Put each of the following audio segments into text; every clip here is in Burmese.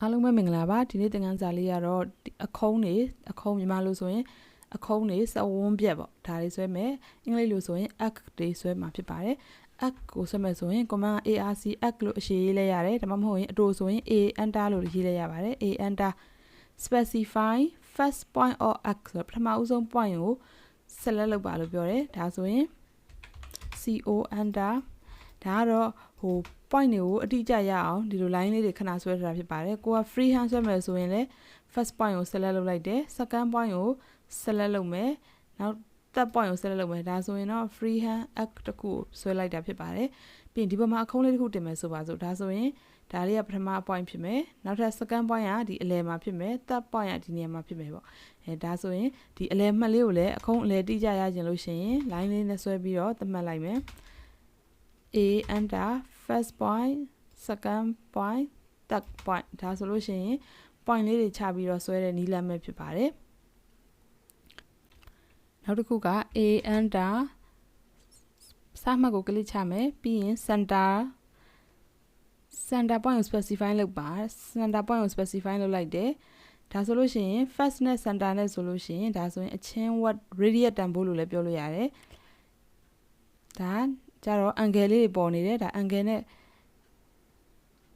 အားလုံးပဲမင်္ဂလာပါဒီနေ့သင်ခန်းစာလေးကတော့အခုံးမြန်မာလို့ဆိုရင်အခုံးနေစဝန်းပြက်ပေါ့ဒါလေးဆွဲမယ်အင်္ဂလိပ်လို့ဆိုရင် arc တွေဆွဲမှာဖြစ်ပါတယ် arc ကိုဆွဲမယ်ဆိုရင် command arc arc လို့အရှည်ရေးလဲရတယ်ဒါမှမဟုတ်ရင်အတိုဆိုရင် a enter လို့ရေးလဲရပါတယ် a enter specify first point or arc ဆိုပထမဦးဆုံး point ကို select လုပ်ပါလို့ပြောတယ်ဒါဆိုရင် co enter ဒါကတော့point တွေကိုအတိအကျရအောင်ဒီလို line လေးတွေခဏဆွဲထားတာဖြစ်ပါတယ်ကိုက free hand ဆွဲမယ်ဆိုရင်လည်း first point ကို select လုပ်လိုက်တယ် second point ကို select လုပ်မယ်နောက် third point ကို select လုပ်မယ်ဒါဆိုရင်တော့ free hand arc တစ်ခုဆွဲလိုက်တာဖြစ်ပါတယ်ပြီးရင်ဒီဘက်မှာအခုံးလေးတစ်ခုတင်မယ်ဆိုပါစို့ဒါဆိုရင်ဒါလေးကပထမ point ဖြစ်မယ်နောက်ထပ် second point ကဒီအလယ်မှာဖြစ်မယ် third point ကဒီနေရာမှာဖြစ်မယ်ပေါ့ဒါဆိုရင်ဒီအလယ်မှတ်လေးကိုလည်းအခုံးအလယ်တိကျရခြင်းလို့ရှိရင် line လေးနဲ့ဆွဲပြီးတော့သတ်မှတ်လိုက်မယ် a enter first point second point third point ဒါဆိုလို့ရှိရင် point လေးတွေချပြီးတော့ဆွဲတဲ့နည်းလမ်းပဲဖြစ်ပါတယ်နောက်တစ်ခုက a enter စမှတ်ကိုကလစ်ချမယ်ပြီးရင် center point ကို specify လုပ်ပါ center point ကို specify လုပ်လိုက်တယ်ဒါဆိုလို့ရှိရင် first နဲ့ center နဲ့ဆိုလို့ရှိရင်ဒါဆိုရင်အချင်း what radius တန်ဖိုးလို့လည်းပြောလို့ရတယ်ဒါကြတော့ angle လေးတွေပေါ်နေတယ်ဒါ angle နဲ့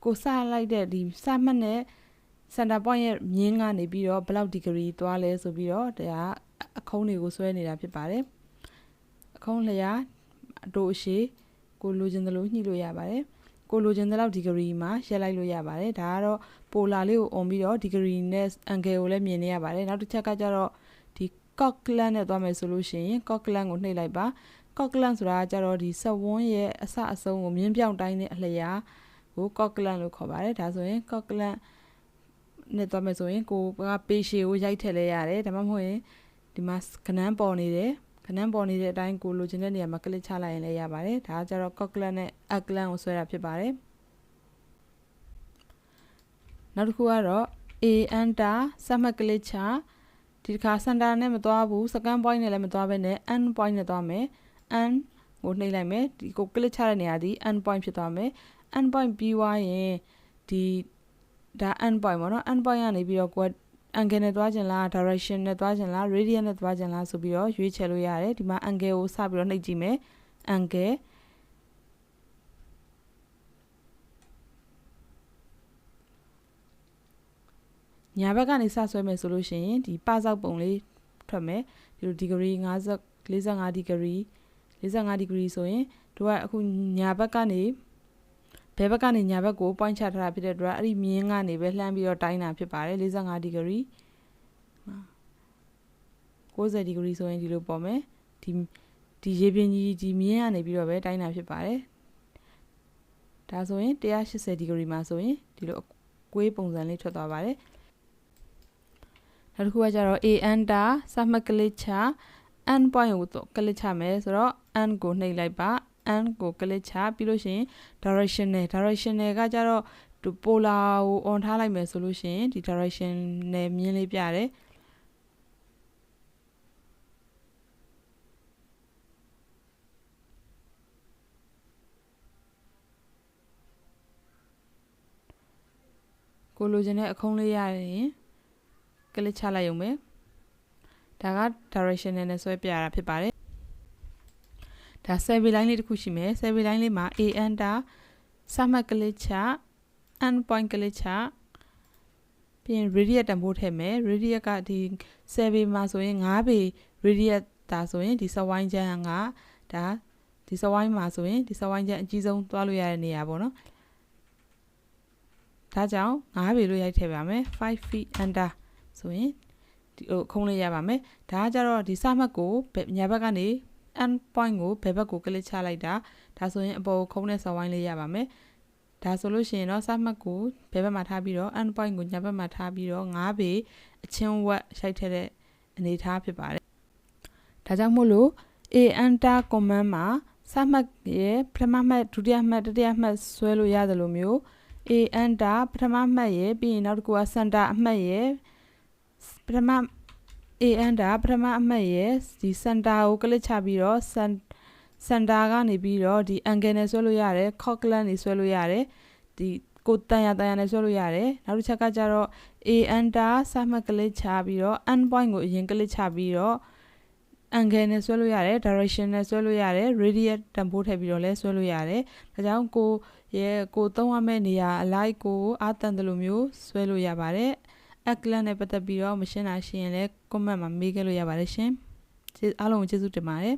ကိုစလိုက်တဲ့ဒီစမှတ်နဲ့ center point ရဲ့မြင်းကနေပြီးတော့ဘယ်လောက် degree သွားလဲဆိုပြီးတော့ဒါအခုံးတွေကိုဆွဲနေတာဖြစ်ပါတယ်အခုံးလျာအတိုးအရှိကိုလိုချင်သလိုညှိလို့ရပါတယ်ကိုလိုချင်တဲ့လောက် degree မှာရက်လိုက်လို့ရပါတယ်ဒါကတော့ polar လေးကိုအုံပြီးတော့ degree နဲ့ angle ကိုလည်းမြင်နေရပါတယ်နောက်တစ်ချက်ကကြတော့ဒီ cockland နဲ့သွားမယ်ဆိုလို့ရှိရင် cockland ကိုနှိပ်လိုက်ပါ cockland ဆိုတာကြတော့ဒီစက်ဝန်းရဲ့အစအဆုံးကိုမြင်းပြောင်းတိုင်းတဲ့အလျာကို cockland လို့ခေါ်ပါတယ်ဒါဆိုရင် cockland နဲ့သွားမယ်ဆိုရင်ကိုကပေရှည်ကိုရိုက်ထည့်လဲရတယ်ဒါမှမဟုတ်ရင်ဒီမှာခဏန်းပေါ်နေတယ်ခဏန်းပေါ်နေတဲ့အတိုင်းကိုလိုချင်တဲ့နေရာမှာကလစ်ချလိုက်ရင်လည်းရပါတယ်ဒါကကြတော့ cockland နဲ့ arcland ကိုဆွဲတာဖြစ်ပါတယ်နောက်တစ်ခုကတော့ a enter စမှတ်ကလစ်ချဒီတစ်ခါ center နဲ့မသွားဘူး second point နဲ့လည်းမသွားဘဲနဲ့ end point နဲ့သွားမယ် end ကိုနှိပ်လိုက်မယ်ဒီကိုကလစ်ချတဲ့နေရာဒီ end point ဖြစ်သွားမယ် end point ပြီးသွားရင်ဒီဒါ end point ပေါ့နော် end point ကနေပြီးတော့ကိုက angle နဲ့သွားခြင်းလား direction နဲ့သွားခြင်းလား radius နဲ့သွားခြင်းလားဆိုပြီးတော့ရွေးချယ်လို့ရတယ်ဒီမှာ angle ကိုစပြီးတော့နှိပ်ကြည့်မယ် angle ညာဘက်ကနေစဆွဲမယ်ဆိုလို့ရှိရင်ဒီပစောက်ပုံလေးထွက်မယ်ဒီလို degree 45 degree 45 degree ဆိုရင်တို့ကအခုညာဘက်ကနေဘယ်ဘက်ကနေညာဘက်ကို point ချထားတာဖြစ်တဲ့အတွက်အဲ့ဒီမြင်းကနေပဲလှမ်းပြီးတော့တိုင်းတာဖြစ်ပါတယ်45 degree 90 degree ဆိုရင်ဒီလိုပေါ်မယ်ဒီရေပြင်ကြီးဒီမြင်းကနေပြီးတော့ပဲတိုင်းတာဖြစ်ပါတယ်ဒါဆိုရင်180 degree မှာဆိုရင်ဒီလိုကွေးပုံစံလေးထွက်သွားပါတယ်နောက်တစ်ခုကကြတော့ a enter စမှတ်ကလစ်ချ end point ကိုကလစ်ချမယ်ဆိုတော့ end ကိုနှိပ်လိုက်ပါ end ကိုကလစ်ချပြီးလို့ရှိရင် directional ကကြတော့ဒီ polar ကို on ထားလိုက်မယ်ဆိုလို့ရှိရင်ဒီ direction နဲ့မြင်းလေးပြတယ်ကိုလိုချင်တဲ့အခုံးလေးရရင်ကလစ်ချလိုက်ရုံပဲဒါက directional နဲ့ဆွဲပြရတာဖြစ်ပါတယ်ဒါ survey line လေးတစ်ခုရှိမယ် survey line လေးမှာ a enter စမှတ်ကလစ်ချ end point ကလစ်ချပြီးရင် radius တန်ဖိုးထည့်မယ် radius ကဒီ survey မှာဆိုရင်9ပေ radius ဒါဆိုရင်ဒီစဝိုင်းချမ်းကဒါဒီစဝိုင်းမှာဆိုရင်ဒီစဝိုင်းချမ်းအကြီးဆုံးသွားလို့ရတဲ့နေရာပေါ့နော်ဒါကြောင့်9ပေလို့ရိုက်ထည့်ပါမယ်5 feet enter ဆိုရင်ဒီခုံးလေးရပါမယ်ဒါကကြတော့ဒီစမှတ်ကိုညာဘက်ကနေ end point ကိုဘယ်ဘက်ကိုကလစ်ချလိုက်တာဒါဆိုရင်အပေါ်ခုံးနဲ့စဝိုင်းလေးရပါမယ်ဒါဆိုလို့ရှိရင်တော့စမှတ်ကိုဘယ်ဘက်မှာထားပြီးတော့ end point ကိုညာဘက်မှာထားပြီးတော့9ပေအချင်းဝက်ရိုက်ထည့်တဲ့အနေအထားဖြစ်ပါတယ်ဒါကြောင့်မို့လို့ a enter command မှာစမှတ်ရဲ့ပထမမှတ်ဒုတိယမှတ်တတိယမှတ်ဆွဲလို့ရတယ်လို့မျိုး a enter ပထမမှတ်ရဲ့ပြီးရင်နောက်တစ်ခုက center အမှတ်ရဲ့ပထမ a enter ပထမအမှတ်ရဲ့ဒီ center ကိုကလစ်ချပြီးတော့ center ကနေပြီးတော့ဒီ angle နဲ့ဆွဲလို့ရတယ် cockland နေဆွဲလို့ရတယ်ဒီ ကိုတန်ရနဲ့ဆွဲလို့ရတယ်နောက်တစ်ချက်ကကြတော့ A enter စာမှတ်ကလစ်ချပြီးတော့ end point ကိုအရင်ကလစ်ချပြီးတော့ angle နဲ့ဆွဲလို့ရတယ် direction နဲ့ဆွဲလို့ရတယ် radius တန်ဖိုးထည့်ပြီးတော့လည်းဆွဲလို့ရတယ်ဒါကြောင့်ကိုသုံးရမယ့်နေရာအလိုက်ကိုအားတန်တယ်လို့မျိုးဆွဲလို့ရပါတယ်Accent နဲ့ပတ်သက်ပြီးတော့မရှင်းတာရှိရင်လည်း comment မှာမေးခဲ့လို့ရပါတယ်ရှင်အားလုံးကိုကျေးဇူးတင်ပါတယ်